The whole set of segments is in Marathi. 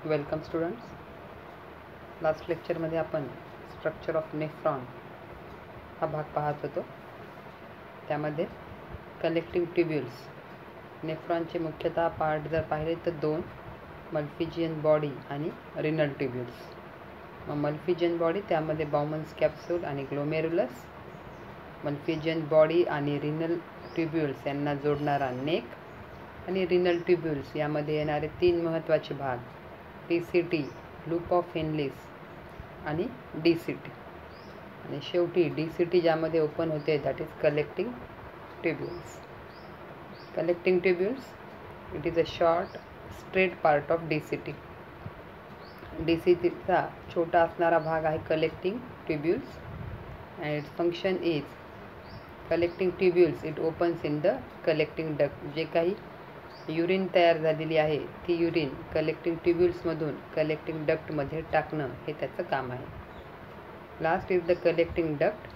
Welcome students. लास्ट लेक्चरमध्ये आपण स्ट्रक्चर ऑफ नेफ्रॉन हा भाग पाहत होतो. त्यामध्ये कलेक्टिंग ट्युब्युल्स, नेफ्रॉनचे मुख्यतः पार्ट जर पाहिले तर दोन, मल्फिजियन बॉडी आणि रिनल ट्युब्युल्स. मग मल्फिजियन बॉडी त्यामध्ये बाउमन्स कॅप्सूल आणि ग्लोमेरुलस, मल्फिजियन बॉडी आणि रिनल ट्युब्युल्स यांना जोडणारा नेक आणि रिनल ट्युब्युल्स यामध्ये येणारे तीन महत्त्वाचे भाग TCT, लूप ऑफ हेनलिस आणि DCT. आणि शेवटी DCT ज्यामध्ये ओपन होते that is collecting tubules. Collecting tubules it is a short straight part of DCT. DCTचा छोटा असणारा भाग आहे collecting tubules and its function is collecting tubules it opens in the collecting duct. जे काही युरिन तयार झालेली आहे ती युरिन कलेक्टिंग ट्युब्युल्समधून कलेक्टिंग डक्टमध्ये टाकणं हे त्याचं काम आहे. Last is the collecting duct.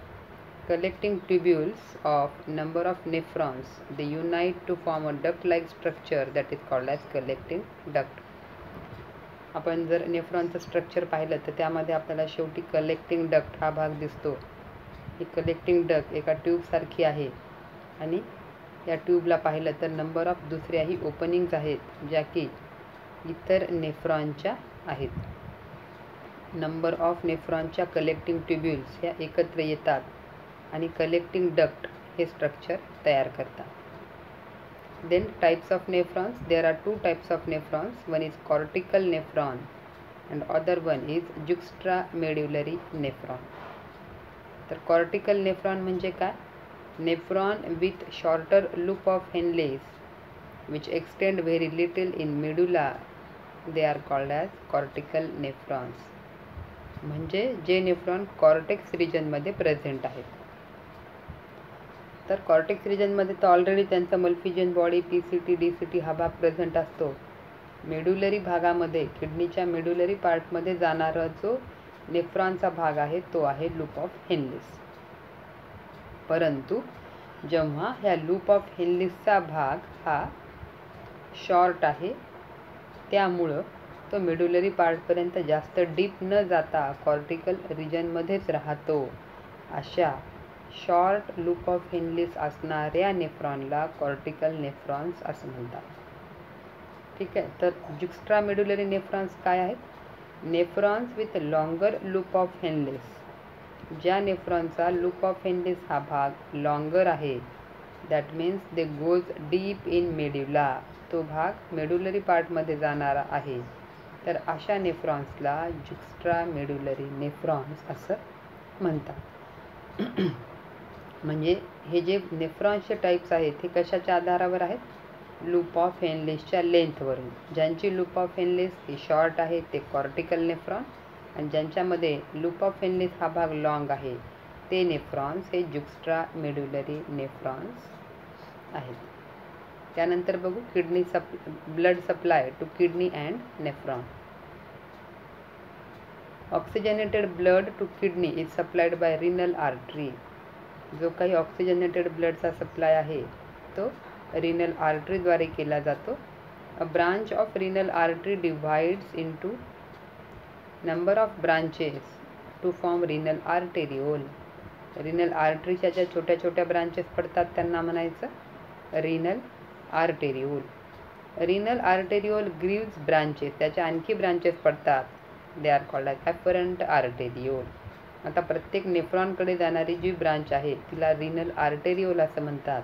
Collecting tubules of number of nephrons they unite to form a duct like structure that is called as collecting duct. आपण जर नेफ्रॉनचं स्ट्रक्चर पाहिलं तर त्यामध्ये आपल्याला शेवटी कलेक्टिंग डक्ट हा भाग दिसतो. ही कलेक्टिंग डक्ट एका ट्यूबसारखी आहे आणि या ट्यूबला पाहिलं तर नंबर ऑफ दुसऱ्याही ओपनिंग्स आहेत ज्या की इतर नेफ्रॉनच्या आहेत. नंबर ऑफ नेफ्रॉनच्या कलेक्टिंग ट्युब्युल्स या एकत्र येतात आणि कलेक्टिंग डक्ट हे स्ट्रक्चर तयार करतात. Then types of nephrons. There are two types of nephrons. One is cortical nephron and other one is juxtamedullary nephron. तर कॉर्टिकल नेफ्रॉन म्हणजे काय? Nephron with shorter loop of Henle's which extend very little in medulla, they are called as cortical nephrons. म्हणजे जे नेफ्रॉन कॉर्टेक्स रिजनमध्ये प्रेझेंट आहेत. तर कॉर्टेक्स रिजनमध्ये तर ऑलरेडी त्यांचा मल्फिजियन बॉडी PCT DCT हा भाग प्रेझेंट असतो. मेड्युलरी भागामध्ये किडनीच्या मेड्युलरी पार्टमध्ये जाणारा जो नेफ्रॉनचा भाग आहे तो आहे लूप ऑफ हेनलिस. परंतु जेव्हा ह्या लूप ऑफ हेनलिसचा भाग हा शॉर्ट आहे त्यामुळं तो मेड्युलरी पार्टपर्यंत जास्त डीप न जाता कॉर्टिकल रिजनमध्येच राहतो. अशा शॉर्ट लूप ऑफ हेनलिस असणाऱ्या नेफ्रॉनला कॉर्टिकल नेफ्रॉन्स असं म्हणतात. ठीक आहे. तर जुक्स्ट्रामेड्युलरी नेफ्रॉन्स काय आहेत? Nephrons with longer loop of Henle's. ज्या नेफ्रॉनचा लूप ऑफ हेनलिस हा भाग लॉंगर आहे that means they goes deep in medulla. तो भाग मेड्युलरी पार्टमध्ये जाणारा आहे. तर अशा नेफ्रॉन्सला जुक्स्ट्रामेड्युलरी नेफ्रॉन्स असं म्हणतात. म्हणजे हे जे नेफ्रॉन्सचे टाईप्स आहेत हे कशाच्या आधारावर आहेत? लूप ऑफ हेनलिसच्या लेंथवरून. ज्यांची लूप ऑफ हेनलिस ही शॉर्ट आहे ते कॉर्टिकल नेफ्रॉन आणि ज्यांच्यामध्ये लूप ऑफ हेनलिस हा भाग लॉंग आहे ते नेफ्रॉन्स हे जुक्स्ट्रामेड्युलरी नेफ्रॉन्स आहेत. त्यानंतर बघू kidney blood supply to kidney and nephron. Oxygenated blood to kidney is supplied by renal artery. जो काही ऑक्सिजनेटेड ब्लडचा सप्लाय आहे तो रिनल आर्टरीद्वारे केला जातो. A branch of renal artery divides into number of branches to form renal arteriole. Renal आर्टरीच्या ज्या छोट्या छोट्या ब्रांचेस पडतात त्यांना म्हणायचं renal arteriole. Renal arteriole gives branches. त्याच्या आणखी ब्रांचेस पडतात they are called as afferent arteriole. आता प्रत्येक नेफ्रॉनकडे जाणारी जी ब्रांच आहे तिला रिनल आर्टेरिओल असं म्हणतात.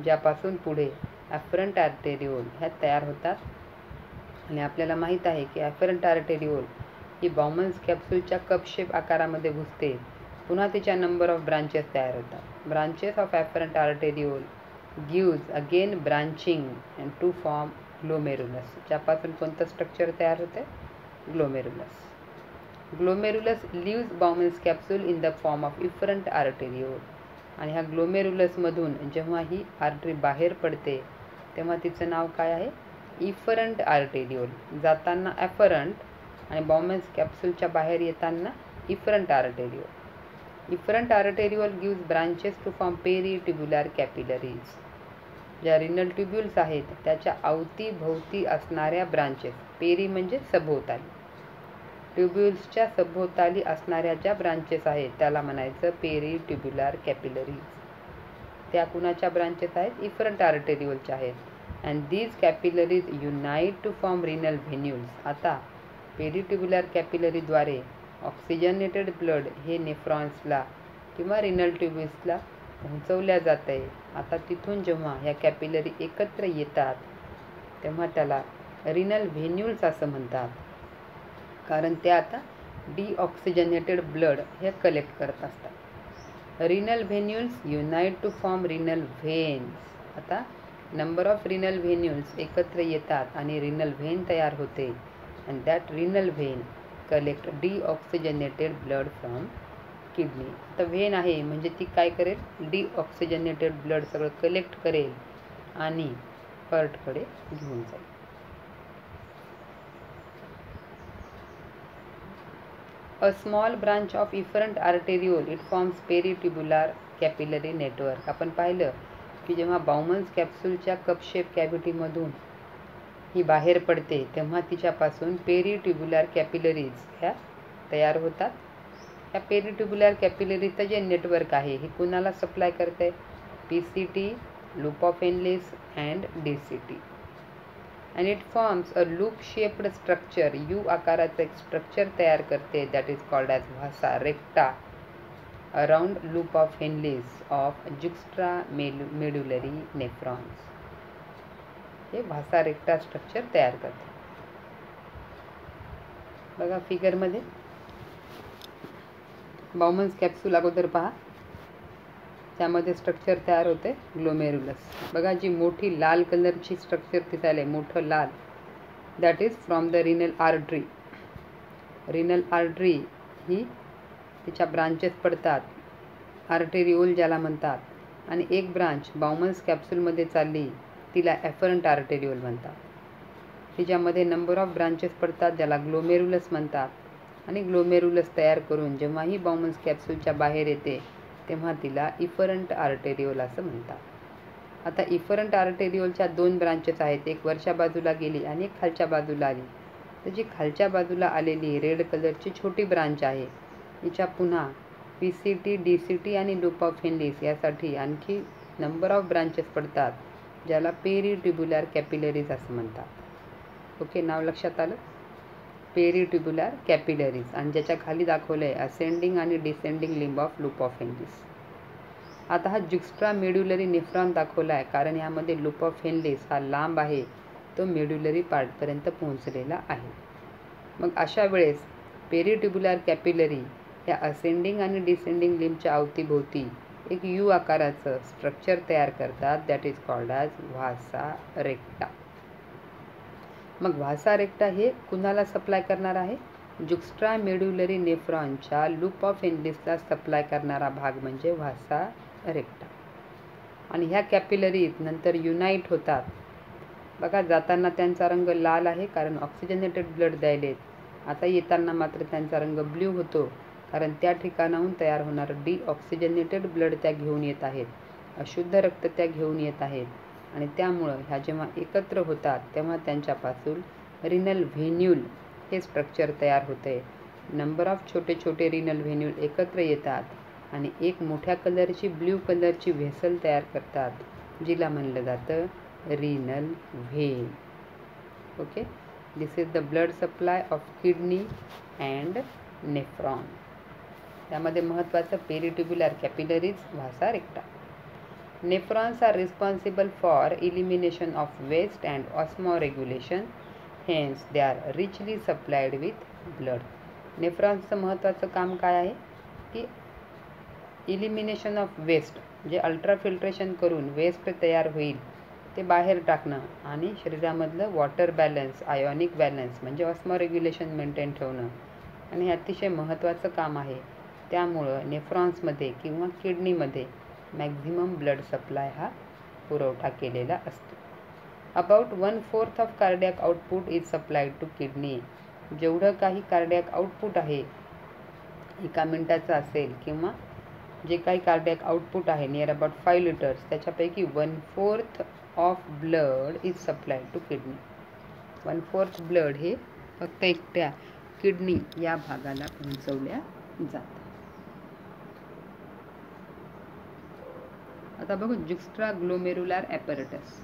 ज्यापासून पुढे ॲफरंट आर्टेरिओल ह्या तयार होतात. आणि आपल्याला माहीत आहे की ॲफरंट आर्टेरिओल ही बाउमन्स कॅप्सूलच्या कपशेप आकारामध्ये घुसते. पुन्हा तिच्या नंबर ऑफ ब्रांचेस तयार होतात. Branches of afferent arteriole gives again branching and to form glomerulus. ज्यापासून कोणतं स्ट्रक्चर तयार होते? Glomerulus. Glomerulus leaves Bowman's capsule in the form of efferent arteriole. आणि ह्या ग्लोमेरुलसमधून जेव्हा ही आर्टरी बाहेर पडते तेव्हा तिचं नाव काय आहे? Efferent arteriole. जाताना ॲफरंट आणि बाउमन्स कॅप्सूलच्या बाहेर येताना efferent arteriole. Efferent arteriole gives branches to form peritubular capillaries. ज्या रिनल ट्युब्युल्स आहेत त्याच्या अवतीभोवती असणाऱ्या ब्रांचेस, पेरी म्हणजे सभोवताली, ट्युब्युल्सच्या सभोवताली असणाऱ्या ज्या ब्रांचेस आहेत त्याला म्हणायचं पेरी ट्युब्युलर कॅपिलरीज. त्या कुणाच्या ब्रांचेस आहेत? इफरंट आर्टेरिओलच्या आहेत. And these capillaries unite to form renal venules. आता पेरीट्युब्युलर कॅपिलरीद्वारे ऑक्सिजनेटेड ब्लड हे नेफ्रॉन्सला किंवा रिनल ट्युब्युल्सला पोहोचवल्या जात आहे. आता तिथून जेव्हा ह्या कॅपिलरी एकत्र येतात तेव्हा त्याला रिनल व्हेन्युल्स असं म्हणतात, कारण ते आता डिऑक्सिजनेटेड ब्लड हे कलेक्ट करत असतात. Renal venules unite to form renal veins. आता नंबर ऑफ रिनल व्हेन्युल्स एकत्र येतात आणि रिनल व्हेन तयार होते. And that renal when collect deoxygenated blood from kidney. आता व्हेन आहे म्हणजे ती काय करेल? डिऑक्सिजनेटेड ब्लड सगळं कलेक्ट करेल आणि हार्टकडे घेऊन जाईल. A small branch of efferent arteriole, it forms peritubular capillary network. आपण पाहिलं की जेव्हा बाउमन्स कॅप्सूलच्या कप शेप कॅव्हिटीमधून ही बाहेर पडते तेव्हा तिच्यापासून पेरीट्युब्युलर कॅपिलरीज ह्या तयार होतात. ह्या पेरीट्युब्युलर कॅपिलरीचं जे नेटवर्क आहे हे कुणाला सप्लाय करते? PCT, loop of Henle's and DCT. and it forms a loop shaped structure. U आकाराचं एक स्ट्रक्चर तयार करते that is called as vasa recta around loop of Henle's of juxtamedullary nephrons. हे vasa recta स्ट्रक्चर तयार करते. बघा फिगरमध्ये बाउमन्स कॅप्सूल अगोदर पहा, त्यामध्ये स्ट्रक्चर तयार होते ग्लोमेरुलस. बघा जी मोठी लाल कलरची स्ट्रक्चर दिसायला मोठं लाल, that is from the renal artery. Renal artery ही तिच्या ब्रांचेस पडतात, आर्टेरिओल ज्याला म्हणतात, आणि एक ब्रांच बाउमन्स कॅप्सूलमध्ये चालली तिला एफरंट आर्टेरिओल म्हणतात. तिच्यामध्ये नंबर ऑफ ब्रांचेस पडतात ज्याला ग्लोमेरुलस म्हणतात, आणि ग्लोमेरुलस तयार करून जेव्हा ही बाउमन्स कॅप्सूलच्या बाहेर येते तेव्हा तिला इफरंट आर्टेरिओल असं म्हणतात. आता इफरंट आर्टेरिओलच्या दोन ब्रांचेस आहेत, एक वरच्या बाजूला गेली आणि एक खालच्या बाजूला आली. तर जी खालच्या बाजूला आलेली रेड कलरची छोटी ब्रांच आहे हिच्या पुन्हा PCT, DCT आणि लूप ऑफ हेनलीस यासाठी आणखी नंबर ऑफ ब्रांचेस पडतात ज्याला पेरीट्युब्युलर कॅपिलरीज असं म्हणतात. ओके, नाव लक्षात आलं? पेरीट्युब्युलर कॅपिलरीज. आणि ज्याच्या खाली दाखवलं आहे असेंडिंग आणि डिसेंडिंग लिंब ऑफ लूप ऑफ हेनलीस. आता हा जुक्स्ट्रामेड्युलरी नेफ्रॉन दाखवला आहे कारण यामध्ये लूप ऑफ हेनलीस हा लांब आहे, तो मेड्युलरी पार्टपर्यंत पोहोचलेला आहे. मग अशा वेळेस पेरीट्युब्युलर कॅपिलरी या असेंडिंग आणि डिसेंडिंग लिंबच्या अवतीभोवती एक U आकाराचं स्ट्रक्चर तयार करतात that is called as vasa recta. मग व्हासा रेक्टा हे कुणाला सप्लाय करणार आहे? जुक्स्ट्रामेड्युलरी नेफ्रॉनच्या लूप ऑफ हेनलीसला सप्लाय करणारा भाग म्हणजे व्हासा रेक्टा. आणि ह्या कॅपिलरीज नंतर युनाइट होतात. बघा जाताना त्यांचा रंग लाल आहे कारण ऑक्सिजनेटेड ब्लड द्यायलेत. आता येताना मात्र त्यांचा रंग ब्ल्यू होतो कारण त्या ठिकाणाहून तयार होणारं डिऑक्सिजनेटेड ब्लड त्या घेऊन येत आहेत, अशुद्ध रक्त त्या घेऊन येत आहेत. आणि त्यामुळं ह्या जेव्हा एकत्र होतात तेव्हा त्यांच्यापासून रिनल व्हेन्यूल हे स्ट्रक्चर तयार होते. नंबर ऑफ छोटे छोटे रिनल व्हेन्यूल एकत्र येतात आणि एक मोठ्या कलरची ब्ल्यू कलरची व्हेसल तयार करतात जिला म्हणलं जातं renal vein. Okay, this is the blood supply of kidney and nephron. त्यामध्ये महत्त्वाचं peritubular capillaries, vasa recta. Nephrons are responsible for elimination of waste and osmoregulation. Hence, they are richly supplied with blood. नेफ्रॉन्सचं महत्त्वाचं काम काय आहे की इलिमिनेशन ऑफ वेस्ट, जे अल्ट्राफिल्ट्रेशन करून वेस्ट तयार होईल ते बाहेर टाकणं आणि शरीरामधलं वॉटर बॅलन्स, आयोनिक बॅलन्स म्हणजे ऑस्मोरेग्युलेशन मेंटेन ठेवणं, आणि हे अतिशय महत्त्वाचं काम आहे. त्यामुळं नेफ्रॉन्समध्ये किंवा किडनीमध्ये मॅक्झिमम ब्लड सप्लाय हा पुरवठा केलेला असतो. About 1/4 of cardiac output is supplied to kidney. जेवढं काही कार्डियक आउटपुट आहे एका मिनिटाचं असेल किंवा जे काही कार्डियक आउटपुट आहे नियर अबाउट 5 लिटर्स, त्याच्यापैकी 1/4 of blood is supplied to kidney. 1/4 blood हे फक्त एकट्या किडनी या भागाला पोहोचवल्या जातं. आता बघू जुक्स्ट्राग्लोमेरुलर apparatus.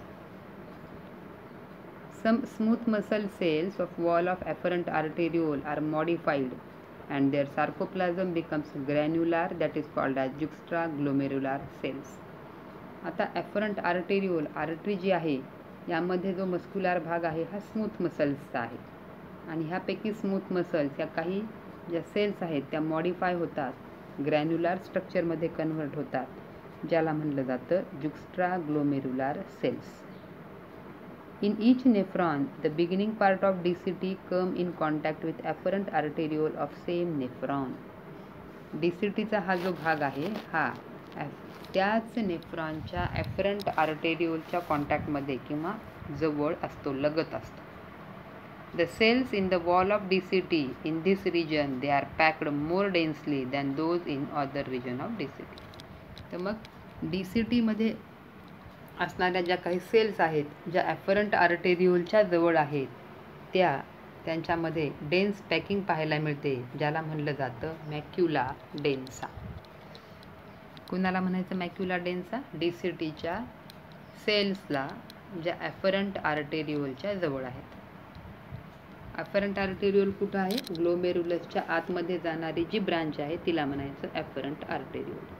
Some smooth muscle cells of wall of afferent arteriole are modified and their sarcoplasm becomes granular, that is called as juxtaglomerular cells. आता afferent arteriole आर्टरी जी आहे यामध्ये जो मस्क्युलर भाग आहे हा स्मूथ मसल्सचा आहे आणि ह्यापैकी स्मूथ मसल्स या काही ज्या सेल्स आहेत त्या मॉडिफाय होतात, ग्रॅन्युलर स्ट्रक्चरमध्ये कन्व्हर्ट होतात, ज्याला म्हणलं जातं जुक्स्ट्राग्लोमेरुलर cells. In each nephron, the beginning part of DCT come in contact with afferent arteriole of same nephron. DCTचा हा जो भाग आहे हा त्याच नेफ्रॉनच्या afferent arterioleच्या कॉन्टॅक्टमध्ये किंवा जवळ असतो, लगत असतो. The cells in the wall of DCT in this region they are packed more densely than those in other region of DCT. तर मग DCT मध्ये असणाऱ्या ज्या काही सेल्स आहेत ज्या ॲफरंट आर्टेरिओलच्या जवळ आहेत त्यांच्यामध्ये डेन्स पॅकिंग पाहायला मिळते, ज्याला म्हणलं जातं मॅक्युला डेन्सा. कुणाला म्हणायचं मॅक्युला डेन्सा? DCTच्या सेल्सला ज्या ॲफरंट आर्टेरिओलच्या जवळ आहेत. ॲफरंट आर्टेरिओल कुठं आहे? ग्लोमेरुलसच्या आतमध्ये जाणारी जी ब्रांच आहे तिला म्हणायचं ॲफरंट आर्टेरिओल.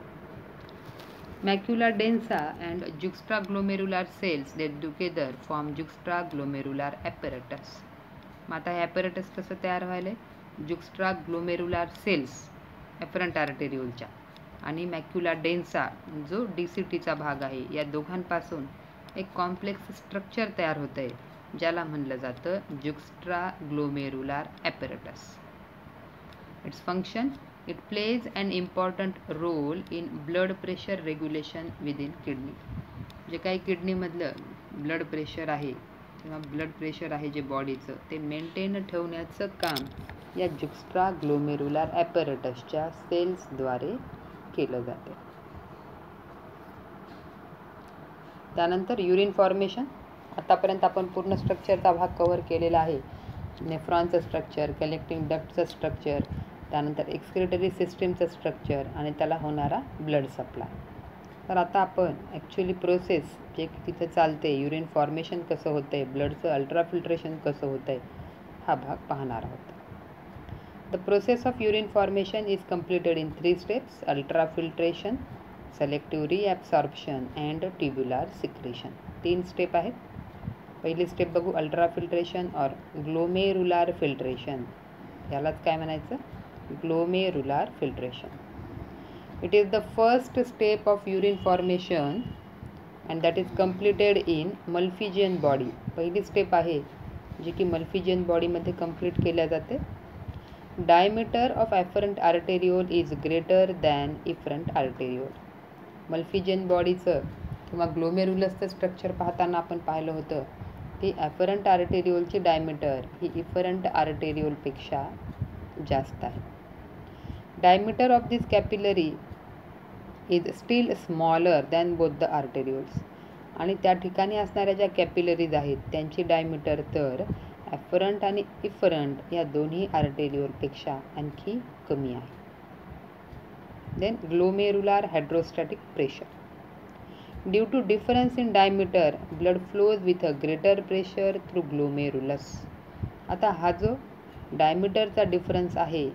Macula densa and juxtaglomerular cells they together form juxtaglomerular apparatus. मग आता हे apparatus कसं तयार व्हायलंय? juxtaglomerular cells afferent arterioleच्या आणि मॅक्युला डेन्सा जो DCTचा भाग आहे या दोघांपासून एक कॉम्प्लेक्स स्ट्रक्चर तयार होतंय, ज्याला म्हणलं जातं juxtaglomerular apparatus. Its function, it plays an important role in blood pressure regulation within kidney. जे काही किडनीमधलं ब्लड प्रेशर आहे किंवा ब्लड प्रेशर आहे जे बॉडीचं ते मेंटेन ठेवण्याचं काम या जुक्स्ट्राग्लोमेरुलर ॲपॅरेटसच्या सेल्सद्वारे केलं जाते. त्यानंतर युरिन फॉर्मेशन. आतापर्यंत आपण पूर्ण स्ट्रक्चरचा भाग कव्हर केलेला आहे. नेफ्रॉनचं स्ट्रक्चर, कलेक्टिंग डक्टचं स्ट्रक्चर, त्यानंतर एक्सक्रिटरी सिस्टीमचं स्ट्रक्चर आणि त्याला होणारा ब्लड सप्लाय. तर आता आपण ॲक्च्युली प्रोसेस जे तिथं चालते, युरिन फॉर्मेशन कसं होतं आहे, ब्लडचं अल्ट्राफिल्ट्रेशन कसं होतं आहे, हा भाग पाहणार आहोत. The process of urine formation is completed in 3 steps: ultrafiltration, selective reabsorption and tubular secretion. 3 step आहेत. पहिली स्टेप बघू, अल्ट्राफिल्ट्रेशन ऑर ग्लोमेरुलर फिल्ट्रेशन. यालाच काय म्हणायचं? glomerular filtration. It is the first step of urine formation and that is completed in Malpighian body. पहिली स्टेप आहे जी की Malpighian बॉडीमध्ये कंप्लीट केल्या जाते. Diameter of afferent arteriole is greater than efferent arteriole. Malpighian बॉडीचं किंवा ग्लोमेरुलसचं स्ट्रक्चर पाहताना आपण पाहिलं होतं की ॲफरंट आर्टेरिओलची डायमीटर ही इफरंट आर्टेरिओलपेक्षा जास्त आहे. Diameter of this capillary is still smaller than both the arterioles. आणि त्या ठिकाणी असणाऱ्या ज्या कॅपिलरीज आहेत त्यांची डायमीटर तर ॲफरंट आणि इफरंट या दोन्ही आर्टेरिओलपेक्षा आणखी कमी आहे. Then glomerular hydrostatic pressure. Due to difference in diameter blood flows with a greater pressure through glomerulus. आता हा जो डायमीटरचा डिफरन्स आहे,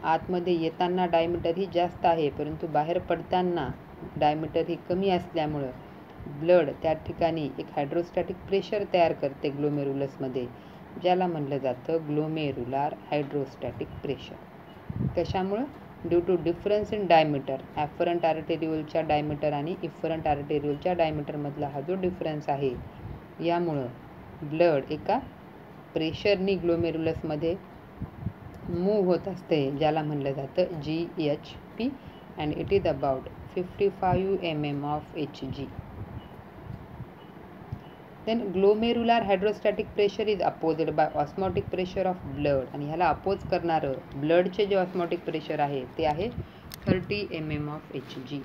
आतमध्ये येताना डायमीटर ही जास्त आहे परंतु बाहेर पडताना डायमीटर ही कमी असल्यामुळं ब्लड त्या ठिकाणी एक हायड्रोस्टॅटिक प्रेशर तयार करते ग्लोमेरुलसमध्ये, ज्याला म्हणलं जातं ग्लोमेरुलर हायड्रोस्टॅटिक प्रेशर. कशामुळं? Due to difference in diameter. Afferent आर्टेरिओलच्या डायमीटर आणि इफरंट आर्टेरिओलच्या डायमीटरमधला हा जो डिफरन्स आहे यामुळं ब्लड एका प्रेशरनी ग्लोमेरुलसमध्ये मूव्ह होत असते, ज्याला म्हणलं जातं GHP and it is about 55 mm of Hg. Then glomerular hydrostatic pressure is opposed by osmotic pressure of blood. आणि ह्याला अपोज करणारं ब्लडचे जे ऑस्मोटिक प्रेशर आहे ते आहे 30 mm of Hg.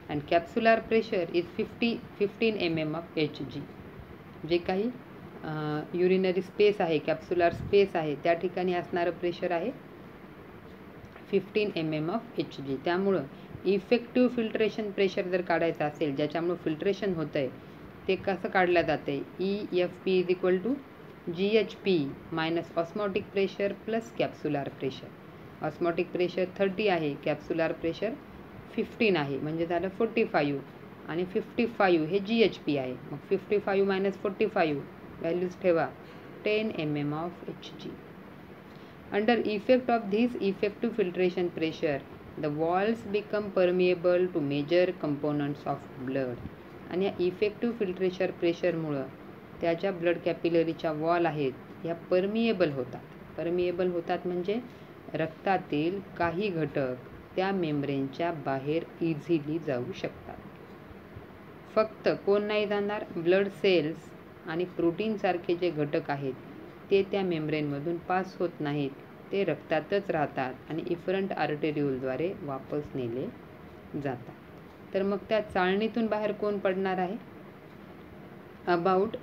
And capsular pressure is 15 mm of Hg. जे काही युरिनरी स्पेस आहे, कॅप्सुलार स्पेस आहे, त्या ठिकाणी असणारं प्रेशर आहे 15 mm of Hg. त्यामुळं इफेक्टिव्ह फिल्ट्रेशन प्रेशर जर काढायचं असेल, ज्याच्यामुळं फिल्ट्रेशन होतं आहे, ते कसं काढलं जातं आहे? EFP is equal to GHP minus osmotic pressure plus capsular pressure. Osmotic pressure 30 आहे, कॅप्सुलार प्रेशर 15 आहे, म्हणजे झालं 45. आणि 55 हे GHP आहे. मग 55 मायनस 45 व्हॅल्यूज ठेवा, 10 mm of Hg. Under effect of this effective filtration pressure the walls become permeable to major components of blood. आणि या इफेक्टिव्ह फिल्ट्रेशन प्रेशरमुळं त्याच्या ब्लड कॅपिलरीच्या वॉल आहेत ह्या परमिएबल होतात. परमिएबल होतात म्हणजे रक्तातील काही घटक त्या मेम्ब्रेनच्या बाहेर इझिली जाऊ शकतात. फक्त कोण नाही जाणार? ब्लड सेल्स आणि प्रोटीनसारखे जे घटक आहेत ते त्या मेम्ब्रेनमधून पास होत नाहीत, ते रक्तातच राहतात आणि इफरंट आर्टेरियोलद्वारे वापस नेले जातात. तर मग त्या चाळणीतून बाहेर कोण पडणार आहे? About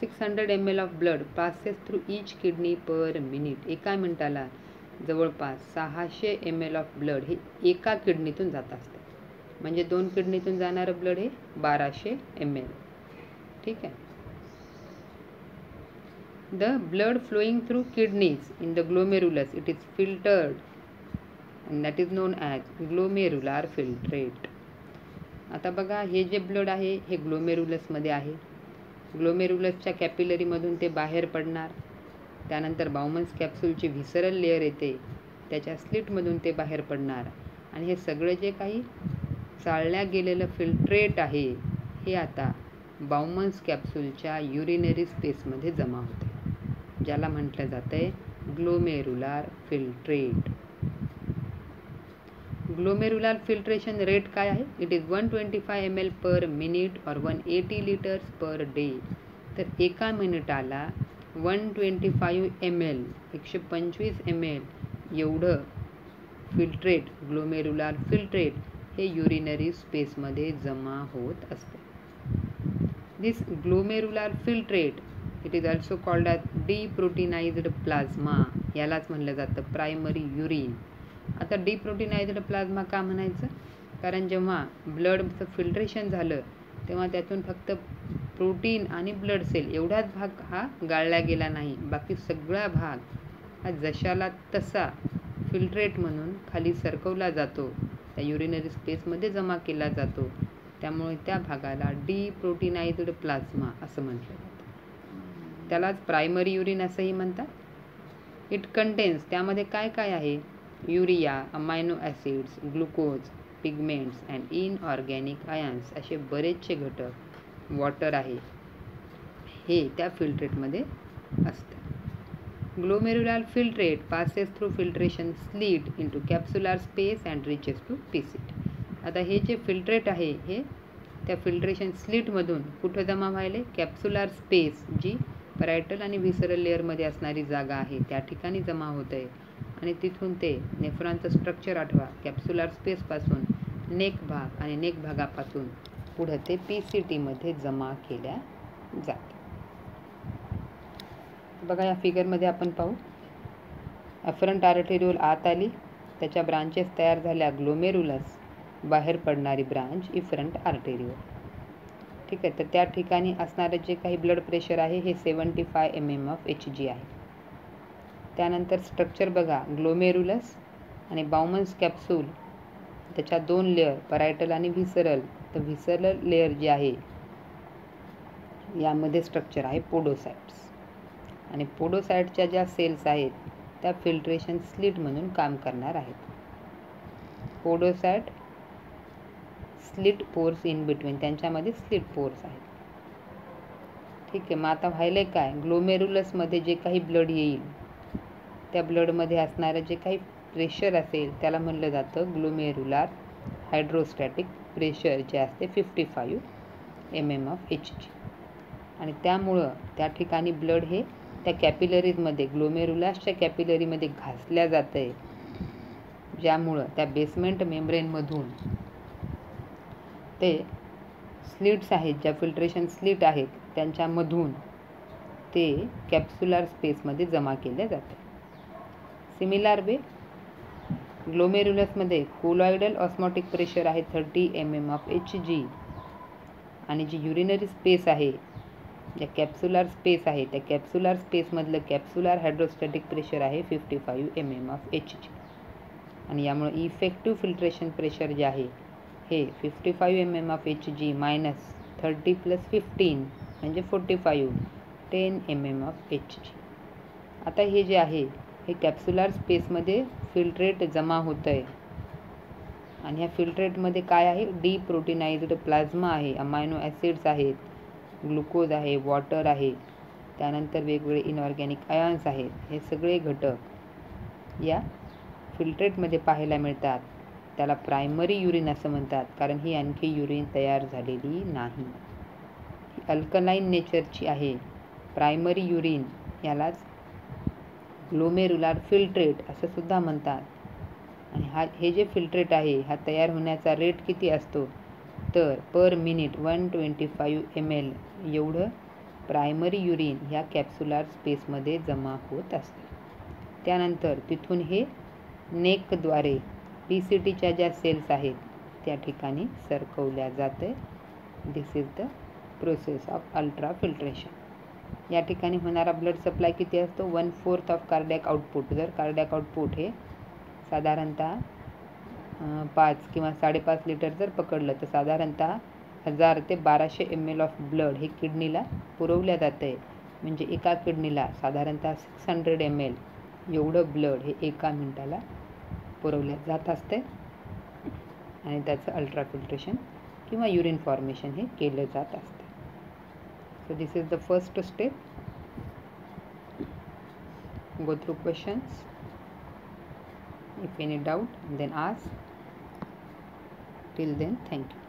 600 ml of blood passes through each kidney per minute. एका मिनिटाला जवळपास 600 ml ऑफ ब्लड हे एका किडनीतून जात असते. म्हणजे 2 किडनीतून जाणारं ब्लड हे 1200 ml. ठीक आहे. The blood flowing through kidneys in the glomerulus it is filtered and that is known as glomerular filtrate. आता बघा, हे जे ब्लड आहे हे ग्लोमेरुलसमध्ये आहे. ग्लोमेरुलसच्या कॅपिलरीमधून ते बाहेर पडणार. त्यानंतर बाउमन्स कॅप्सूलची व्हिसरल लेअर येते, त्याच्या स्लिटमधून ते बाहेर पडणार. आणि हे सगळं जे काही चाळल्या गेलेलं फिल्ट्रेट आहे हे आता बाउमन्स कॅप्सूलच्या युरिनरी स्पेसमध्ये जमा होते, ज्याला म्हटलं जातं आहे ग्लोमेरुलार फिल्ट्रेट. ग्लोमेरुलार फिल्ट्रेशन रेट काय आहे? It is 125 ml per minute और 180 लिटर्स पर डे. तर एका मिनिटाला 125 ml 125 ml एवढं फिल्ट्रेट, ग्लोमेरुलार फिल्ट्रेट हे युरिनरी स्पेसमध्ये जमा होत असते. This glomerular filtrate it is also called as deproteinized plasma. यालाच म्हणलं जातं प्रायमरी युरिन. आता डिप्रोटीनाइज्ड प्लाझ्मा का म्हणायचं? कारण जेव्हा ब्लडचं फिल्ट्रेशन झालं तेव्हा त्यातून फक्त प्रोटीन आणि ब्लड सेल एवढाच भाग हा गाळला गेला नाही, बाकी सगळा भाग हा जशाला तसा फिल्ट्रेट म्हणून खाली सरकवला जातो, त्या युरिनरी स्पेसमध्ये जमा केला जातो. त्यामुळे त्या भागाला डिप्रोटीनाइज्ड प्लाझ्मा असं म्हटलं जातं. त्यालाच प्रायमरी युरिन असंही म्हणतात. इट कंटेन्स, त्यामध्ये काय काय आहे? Urea, amino acids, glucose, pigments and inorganic ions असे बरेचसे घटक, वॉटर आहे, हे त्या फिल्ट्रेटमध्ये असतात. ग्लोमेरुलार filtrate passes through filtration slit into capsular space and reaches to PCT. आता हे जे फिल्ट्रेट आहे हे त्या फिल्ट्रेशन स्लिटमधून कुठं जमा व्हायले? कॅप्सुलार स्पेस, जी पॅरायटल आणि व्हिसरल लेअरमध्ये असणारी जागा आहे त्या ठिकाणी जमा होत आहे. आणि तिथून ते नेफ्रॉनचं स्ट्रक्चर आठवा, कॅप्सुलार स्पेसपासून नेक भाग आणि नेक भागापासून पुढं ते PCTमध्ये जमा केल्या जातात. बघा, या फिगरमध्ये आपण पाहू, अफरंट आर्टेरियोल आत आली, त्याच्या ब्रांचेस तयार झाल्या, ग्लोमेरुलस, बाहेर पडणारी ब्रांच इफरंट आर्टेरियोल. ठीक आहे. तर त्या ठिकाणी असणारं जे काही ब्लड प्रेशर आहे हे 75 mm of Hg आहे. त्यानंतर स्ट्रक्चर बघा, ग्लोमेरुलस आणि बाउमन्स कॅप्सूल, त्याच्या 2 लेअर, पॅरायटल आणि व्हिसरल. तर व्हिसरल लेअर जी आहे यामध्ये स्ट्रक्चर आहे पोडोसाइट्स. आणि पोडोसाइटच्या ज्या सेल्स आहेत त्या फिल्ट्रेशन स्लिट म्हणून काम करणार आहेत. Podocyte slit pores in between, त्यांच्यामध्ये स्लिट पोर्स आहेत. ठीक आहे. मग आता व्हायलंय काय? ग्लोमेरुलसमध्ये जे काही ब्लड येईल त्या ब्लडमध्ये असणारं जे काही प्रेशर असेल त्याला म्हणलं जातं ग्लोमेरुलार हायड्रोस्टॅटिक प्रेशर, जे असते 55 mm of Hg. आणि त्यामुळं त्या ठिकाणी ब्लड हे त्या कॅपिलरीजमध्ये, ग्लोमेरुलासच्या कॅपिलरीमध्ये घासल्या जातं आहे, ज्यामुळं त्या बेसमेंट मेम्ब्रेनमधून ते स्लिट्स आहेत, ज्या फिल्ट्रेशन स्लिट आहेत त्यांच्यामधून ते कॅप्सुलर स्पेसमध्ये जमा केले जाते. सिमिलर वे ग्लोमेरुलसमध्ये कोलॉइडल ऑस्मॉटिक प्रेशर आहे 30 mm of Hg आणि जी युरिनरी स्पेस आहे, ज्या कॅप्सुलर स्पेस आहे त्या कॅप्सुलर स्पेसमधलं कॅप्सुलर हायड्रोस्टॅटिक प्रेशर आहे 55 mm of Hg आणि यामुळे इफेक्टिव्ह फिल्ट्रेशन प्रेशर जे आहे हे 55 mm of Hg मायनस 30 + 15 म्हणजे 45 10 mm of Hg. आता हे जे आहे हे कॅप्सुलर स्पेसमध्ये फिल्ट्रेट जमा होतं आहे आणि ह्या फिल्ट्रेटमध्ये काय आहे, डीप्रोटीनाइज्ड प्लाझ्मा आहे, अमायनो ॲसिड्स आहेत, ग्लुकोज आहे, वॉटर आहे, त्यानंतर वेगवेगळे इनऑर्गॅनिक आयन्स आहेत. हे सगळे घटक या फिल्ट्रेटमध्ये पाहायला मिळतात. त्याला प्रायमरी युरिन असं म्हणतात, कारण ही आणखी युरिन तयार झालेली नाही. ही अल्कलाईन नेचरची आहे. प्रायमरी युरिन यालाच ग्लोमेरुलर फिल्ट्रेट असं सुद्धा म्हणतात. आणि हे जे फिल्ट्रेट आहे हा तयार होण्याचा रेट किती असतो, तर पर मिनिट 125 ml एवढं प्रायमरी युरिन ह्या कॅप्सुलर स्पेसमध्ये जमा होत असते. त्यानंतर तिथून हे नेकद्वारे PCTच्या ज्या सेल्स आहेत त्या ठिकाणी सरकवल्या जाते. This is the process of ultra filtration. या ठिकाणी होणारा ब्लड सप्लाय किती असतो, 1/4 ऑफ कार्डियक आउटपुट. जर कार्डियक आउटपुट हे साधारणतः 5 किंवा 5.5 लिटर जर पकडलं तर साधारणतः 1000 ते 1200 ml ऑफ ब्लड हे किडनीला पुरवल्या जातं आहे. म्हणजे एका किडनीला साधारणतः 600 ml एवढं ब्लड हे एका मिनिटाला पुरवल्या जात असते आणि त्याचं अल्ट्रा फिल्ट्रेशन किंवा युरिन फॉर्मेशन हे केलं जात असते. So this is the first step. Go through questions. If any doubt, then ask. Till then, thank you.